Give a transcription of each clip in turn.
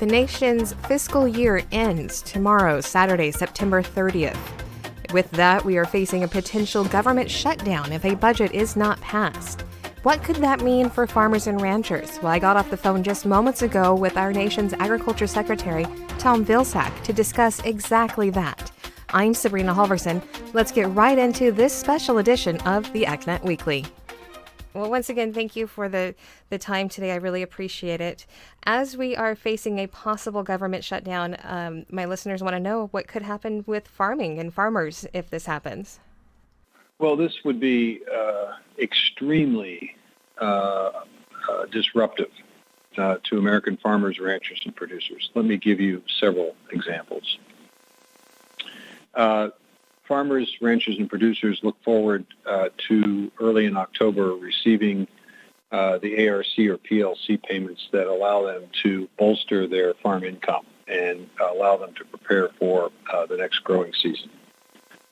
The nation's fiscal year ends tomorrow, Saturday, September 30th. With that, we are facing a potential government shutdown if a budget is not passed. What could that mean for farmers and ranchers? Well, I got off the phone just moments ago with our nation's Agriculture Secretary, Tom Vilsack, to discuss exactly that. I'm Sabrina Halvorson. Let's get right into this special edition of the AgNet Weekly. Well, once again, thank you for the time today. I really appreciate it. As we are facing a possible government shutdown, my listeners want to know what could happen with farming and farmers if this happens. Well, this would be extremely disruptive to American farmers, ranchers, and producers. Let me give you several examples. Farmers, ranchers, and producers look forward to early in October receiving the ARC or PLC payments that allow them to bolster their farm income and allow them to prepare for the next growing season.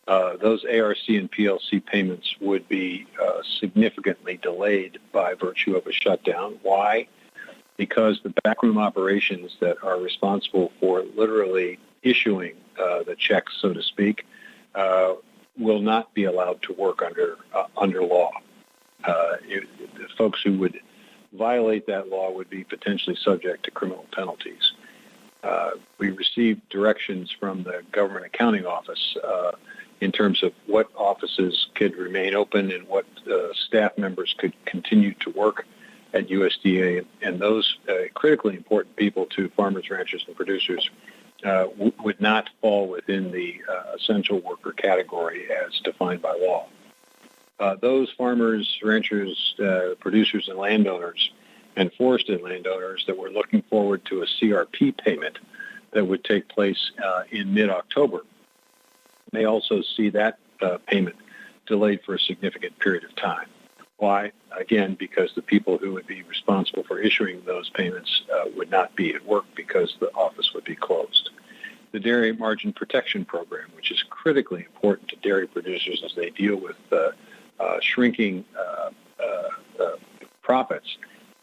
Those ARC and PLC payments would be significantly delayed by virtue of a shutdown. Why? Because the backroom operations that are responsible for literally issuing the checks, so to speak, will not be allowed to work under law. The folks who would violate that law would be potentially subject to criminal penalties. We received directions from the Government Accounting Office in terms of what offices could remain open and what staff members could continue to work at USDA, and those critically important people to farmers, ranchers, and producers would not fall within the essential worker category as defined by law. Those farmers, ranchers, producers, and landowners and forested landowners that were looking forward to a CRP payment that would take place in mid-October may also see that payment delayed for a significant period of time. Why? Again, because the people who would be responsible for issuing those payments would not be at work because the office would be closed. The Dairy Margin Protection Program, which is critically important to dairy producers as they deal with shrinking profits,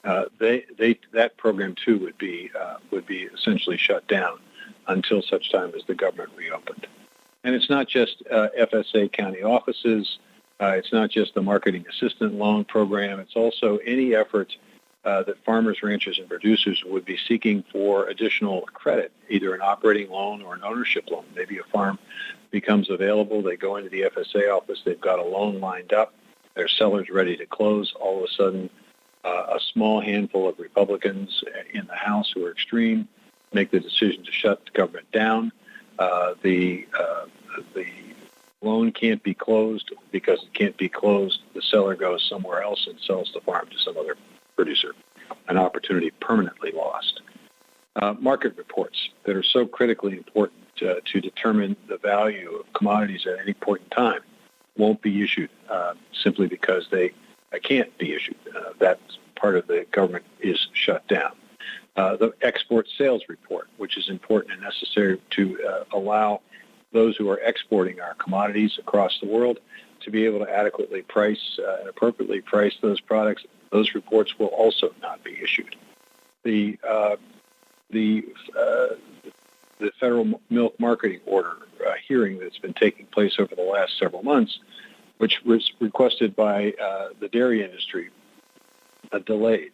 that program too would be essentially shut down until such time as the government reopened. And it's not just FSA county offices. It's not just the Marketing Assistant Loan Program. It's also any effort that farmers, ranchers, and producers would be seeking for additional credit, either an operating loan or an ownership loan. Maybe a farm becomes available. They go into the FSA office. They've got a loan lined up. Their seller's ready to close. All of a sudden, a small handful of Republicans in the House who are extreme make the decision to shut the government down. The loan can't be closed. Because it can't be closed, the seller goes somewhere else and sells the farm to some other producer. An opportunity permanently lost. Market reports that are so critically important to determine the value of commodities at any point in time won't be issued simply because they can't be issued. That part of the government is shut down. The export sales report, which is important and necessary to allow those who are exporting our commodities across the world to be able to adequately price and appropriately price those products. Those reports will also not be issued. The federal milk marketing order hearing that's been taking place over the last several months, which was requested by the dairy industry, delayed.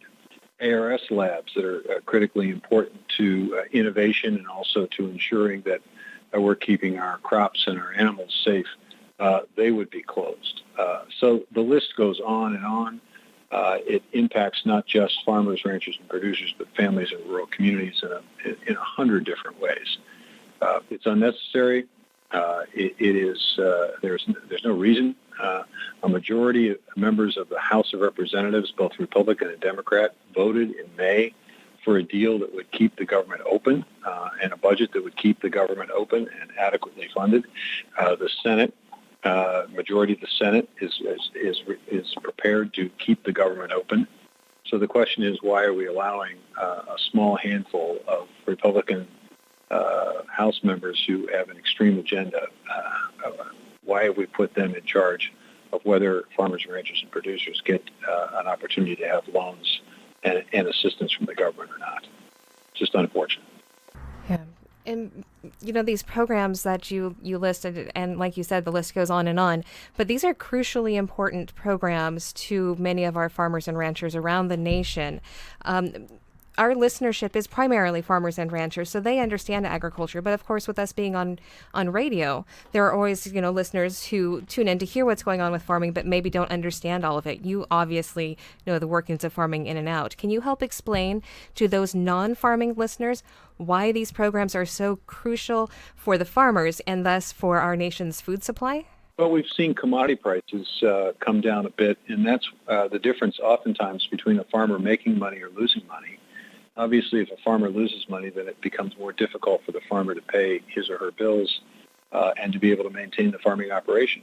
ARS labs that are critically important to innovation and also to ensuring that we're keeping our crops and our animals safe, they would be closed. So the list goes on and on. It impacts not just farmers, ranchers, and producers, but families in rural communities in 100 different ways. It's unnecessary. It is. There's no reason. A majority of members of the House of Representatives, both Republican and Democrat, voted in May for a deal that would keep the government open and a budget that would keep the government open and adequately funded. The Senate. Majority of the Senate is prepared to keep the government open. So the question is, why are we allowing a small handful of Republican House members who have an extreme agenda? Why have we put them in charge of whether farmers, ranchers, and producers get an opportunity to have loans and assistance from the government or not? It's just unfortunate. Yeah. And these programs that you listed, and like you said, the list goes on, but these are crucially important programs to many of our farmers and ranchers around the nation. Um, our listenership is primarily farmers and ranchers, so they understand agriculture. But of course, with us being on radio, there are always listeners who tune in to hear what's going on with farming, but maybe don't understand all of it. You obviously know the workings of farming in and out. Can you help explain to those non-farming listeners why these programs are so crucial for the farmers and thus for our nation's food supply? Well, we've seen commodity prices come down a bit, and that's the difference oftentimes between a farmer making money or losing money. Obviously, if a farmer loses money, then it becomes more difficult for the farmer to pay his or her bills and to be able to maintain the farming operation.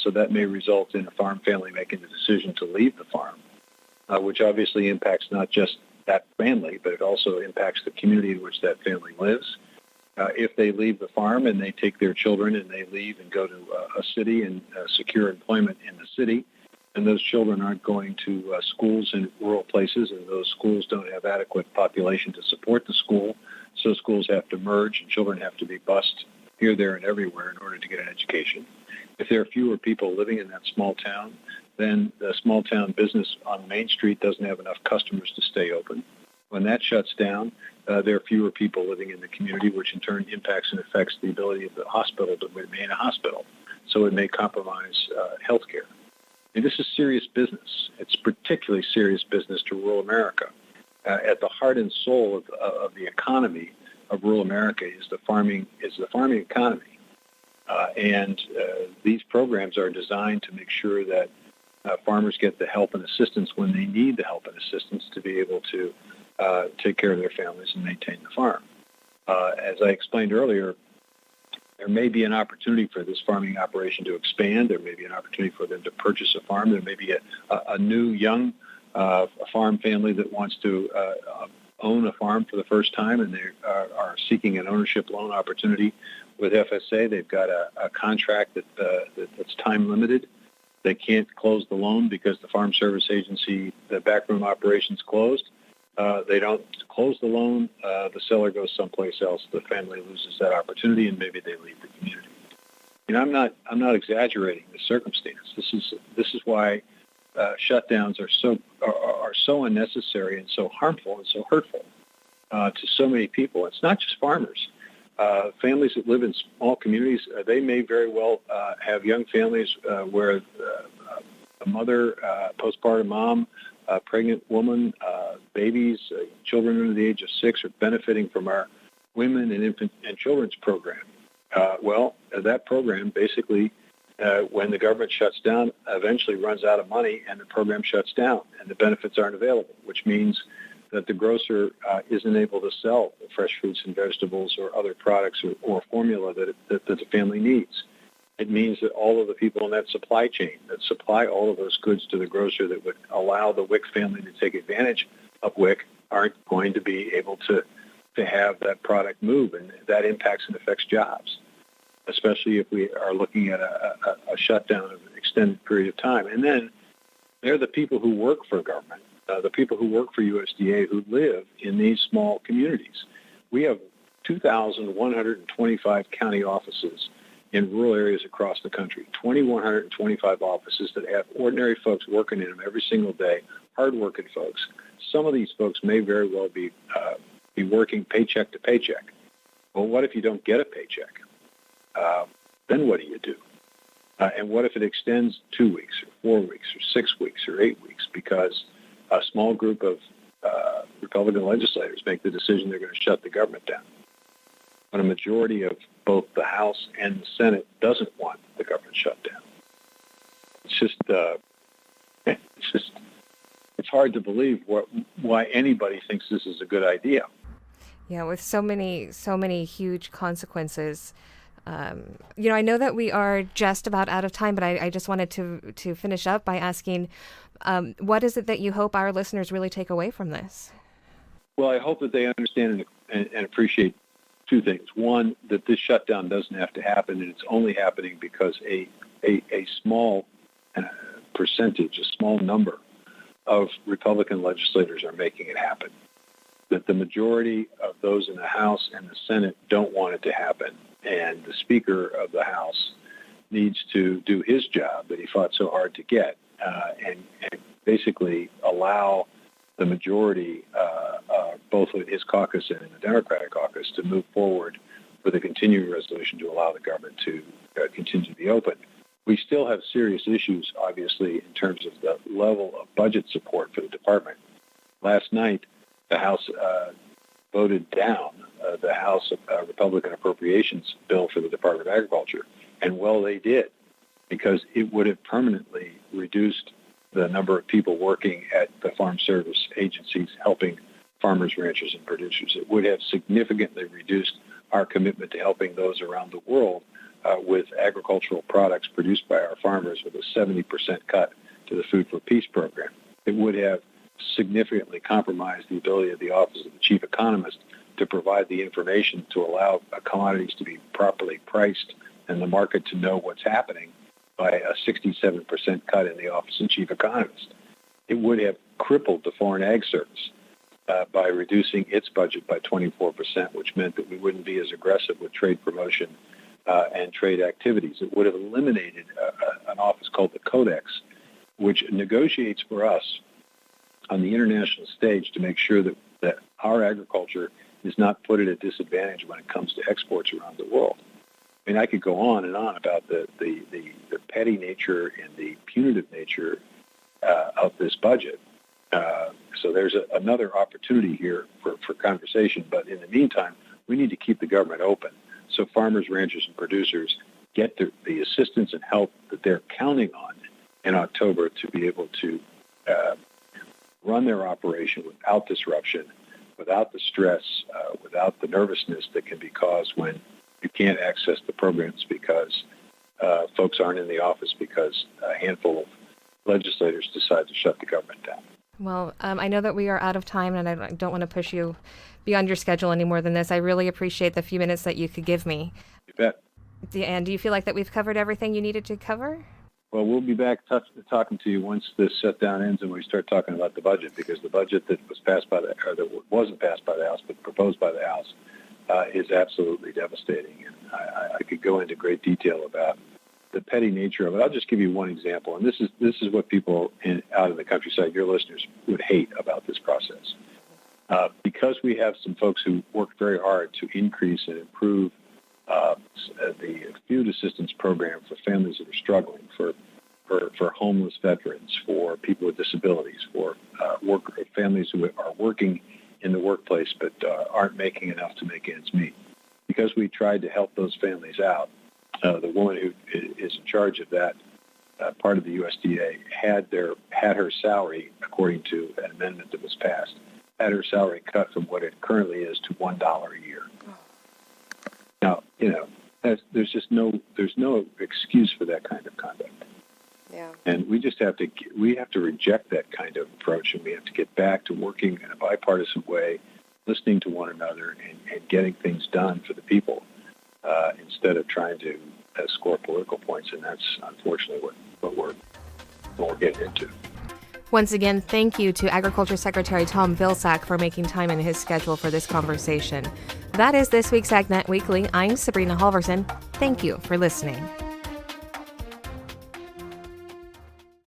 So that may result in a farm family making the decision to leave the farm, which obviously impacts not just that family, but it also impacts the community in which that family lives. If they leave the farm and they take their children and they leave and go to a city and secure employment in the city, and those children aren't going to schools in rural places, and those schools don't have adequate population to support the school, so schools have to merge and children have to be bused here, there, and everywhere in order to get an education. If there are fewer people living in that small town, then the small town business on Main Street doesn't have enough customers to stay open. When that shuts down, there are fewer people living in the community, which in turn impacts and affects the ability of the hospital to remain a hospital. So it may compromise health care. And this is serious business. It's particularly serious business to rural America. At the heart and soul of the economy of rural America is the farming economy. And these programs are designed to make sure that farmers get the help and assistance when they need the help and assistance to be able to take care of their families and maintain the farm. As I explained earlier, there may be an opportunity for this farming operation to expand. There may be an opportunity for them to purchase a farm. There may be a new young farm family that wants to own a farm for the first time, and they are seeking an ownership loan opportunity with FSA. They've got a contract that's time limited. They can't close the loan because the Farm Service Agency, the backroom operation's closed. They don't close the loan. The seller goes someplace else. The family loses that opportunity, and maybe they leave the community. I'm not exaggerating the circumstance. This is why shutdowns are so unnecessary and so harmful and so hurtful to so many people. It's not just farmers. Families that live in small communities, they may very well have young families where a mother, postpartum mom, a pregnant woman, babies, children under the age of 6 are benefiting from our Women and Infant and Children's program. That program basically, when the government shuts down, eventually runs out of money and the program shuts down and the benefits aren't available, which means that the grocer isn't able to sell the fresh fruits and vegetables or other products or formula that the family needs. It means that all of the people in that supply chain that supply all of those goods to the grocer that would allow the WIC family to take advantage of WIC aren't going to be able to have that product move, and that impacts and affects jobs, especially if we are looking at a shutdown of an extended period of time. And then there are the people who work for government, the people who work for USDA who live in these small communities. We have 2,125 county offices in rural areas across the country, 2,125 offices that have ordinary folks working in them every single day, hardworking folks. Some of these folks may very well be working paycheck to paycheck. Well, what if you don't get a paycheck? Then what do you do? And what if it extends 2 weeks or 4 weeks or 6 weeks or 8 weeks because a small group of Republican legislators make the decision they're going to shut the government down? But a majority of both the House and the Senate doesn't want the government shut down. It's hard to believe why anybody thinks this is a good idea. Yeah, with so many huge consequences. I know that we are just about out of time, but I just wanted to finish up by asking, what is it that you hope our listeners really take away from this? Well, I hope that they understand and appreciate two things. One, that this shutdown doesn't have to happen, and it's only happening because a small percentage, a small number of Republican legislators are making it happen. that the majority of those in the House and the Senate don't want it to happen. And the Speaker of the House needs to do his job that he fought so hard to get and basically allow the majority, both in his caucus and in the Democratic caucus, to move forward with a continuing resolution to allow the government to continue to be open. We still have serious issues, obviously, in terms of the level of budget support for the department. Last night, the House voted down the House Republican appropriations bill for the Department of Agriculture. And well, they did, because it would have permanently reduced the number of people working at the farm service agencies helping farmers, ranchers, and producers. It would have significantly reduced our commitment to helping those around the world with agricultural products produced by our farmers, with a 70% cut to the Food for Peace program. It would have significantly compromised the ability of the Office of the Chief Economist to provide the information to allow commodities to be properly priced and the market to know what's happening by a 67% cut in the Office of the Chief Economist. It would have crippled the Foreign Ag Service by reducing its budget by 24%, which meant that we wouldn't be as aggressive with trade promotion and trade activities. It would have eliminated an office called the Codex, which negotiates for us on the international stage to make sure that our agriculture is not put at a disadvantage when it comes to exports around the world. I mean, I could go on and on about the petty nature and the punitive nature of this budget. So there's another opportunity here for conversation. But in the meantime, we need to keep the government open so farmers, ranchers, and producers get the assistance and help that they're counting on in October to be able to run their operation without disruption, without the stress, without the nervousness that can be caused when you can't access the programs because folks aren't in the office because a handful of legislators decide to shut the government down. Well, I know that we are out of time, and I don't want to push you beyond your schedule any more than this. I really appreciate the few minutes that you could give me. You bet. And do you feel like that we've covered everything you needed to cover? Well, we'll be back talking to you once this shutdown ends and we start talking about the budget, because the budget that was passed by that wasn't passed by the House but proposed by the House is absolutely devastating. And I could go into great detail about the petty nature of it. I'll just give you one example, and this is what people out in the countryside, your listeners, would hate about this process. Because we have some folks who work very hard to increase and improve the food assistance program for families that are struggling, for homeless veterans, for people with disabilities, for families who are working in the workplace but aren't making enough to make ends meet. Because we tried to help those families out, the woman who is in charge of that part of the USDA had her salary, according to an amendment that was passed, had her salary cut from what it currently is to $1 a year. Now, there's no excuse for that kind of conduct. Yeah. And we have to reject that kind of approach, and we have to get back to working in a bipartisan way, listening to one another, and getting things done for the people instead of trying to score political points. And that's unfortunately what we're getting into. Once again, thank you to Agriculture Secretary Tom Vilsack for making time in his schedule for this conversation. That is this week's AgNet Weekly. I'm Sabrina Halvorson. Thank you for listening.